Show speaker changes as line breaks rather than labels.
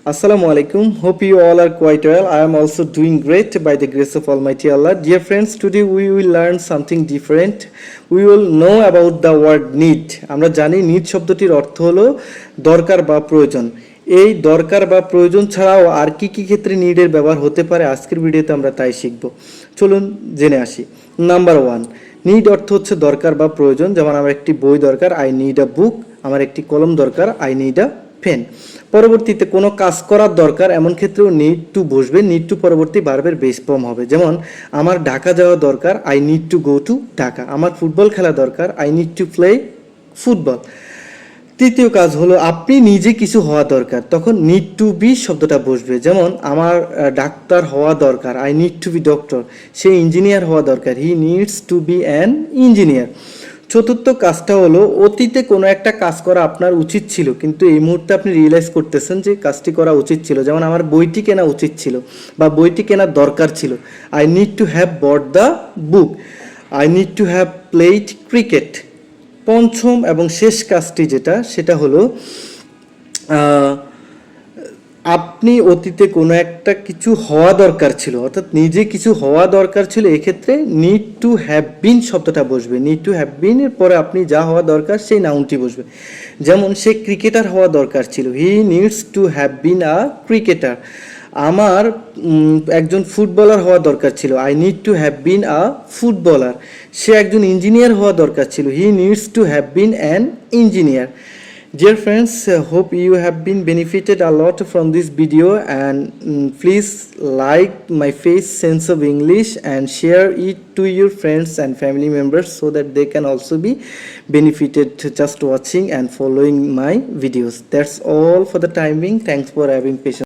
Assalamu alaikum. Hope you all are quite well. I am also doing great by the grace of Almighty Allah. Dear friends, today we will learn something different. We will know about the word need. আমরা জানি need শব্দটির অর্থ হলো দরকার বা প্রয়োজন। এই দরকার বা প্রয়োজন ছাড়াও আর কি কি ক্ষেত্রে নিডের ব্যবহার হতে পারে আজকের ভিডিওতে আমরা তাই শিখব। চলুন জেনে আসি। নাম্বার 1, নিড অর্থ হচ্ছে দরকার বা প্রয়োজন। যেমন আমার একটি বই দরকার, আই নিড আ বুক। আমার একটি কলম দরকার, আই নিড আ পেন। পরবর্তীতে কোনো কাজ করার দরকার, এমন ক্ষেত্রেও নিড টু বসবে। নিড টু পরবর্তী ভার্বের বেস ফর্ম হবে। যেমন আমার ঢাকা যাওয়া দরকার, I need to go to Dhaka. আমার ফুটবল খেলা দরকার, I need to play football. তৃতীয় কাজ হলো আপনি নিজে কিছু হওয়া দরকার, তখন নিড টু বি শব্দটা বসবে। যেমন আমার ডাক্তার হওয়া দরকার, I need to be doctor. সে ইঞ্জিনিয়ার হওয়া দরকার, he needs to be an engineer. চতুর্থ কাজটা হলো অতীতে কোনো একটা কাজ করা আপনার উচিত ছিল, কিন্তু এই মুহূর্তে আপনি রিয়েলাইজ করতেছেন যে কাজটি করা উচিত ছিল। যেমন আমার বইটি কেনা উচিত ছিল বা বইটি কেনার দরকার ছিল, I need to have bought the book. I need to have played cricket. পঞ্চম এবং শেষ কাজটি সেটা হলো আপনি অতীতে কোনো একটা কিছু হওয়া দরকার ছিল, অর্থাৎ নিজে কিছু হওয়া দরকার ছিল, এক্ষেত্রে নিড টু হ্যাভ বিন শব্দটা বসবে। নিড টু হ্যাভ বিন এর পরে আপনি যা হওয়া দরকার সেই নাউনটি বসবে। যেমন সে ক্রিকেটার হওয়া দরকার ছিল, he needs to have been a cricketer. আমার একজন ফুটবলার হওয়া দরকার ছিল, I need to have been a footballer. সে একজন ইঞ্জিনিয়ার হওয়া দরকার ছিল, he needs to have been an engineer. Dear friends, hope you have been benefited a lot from this video, and please like my face sense of English and share it to your friends and family members so that they can also be benefited just watching and following my videos. That's all for the time being. Thanks for having patience.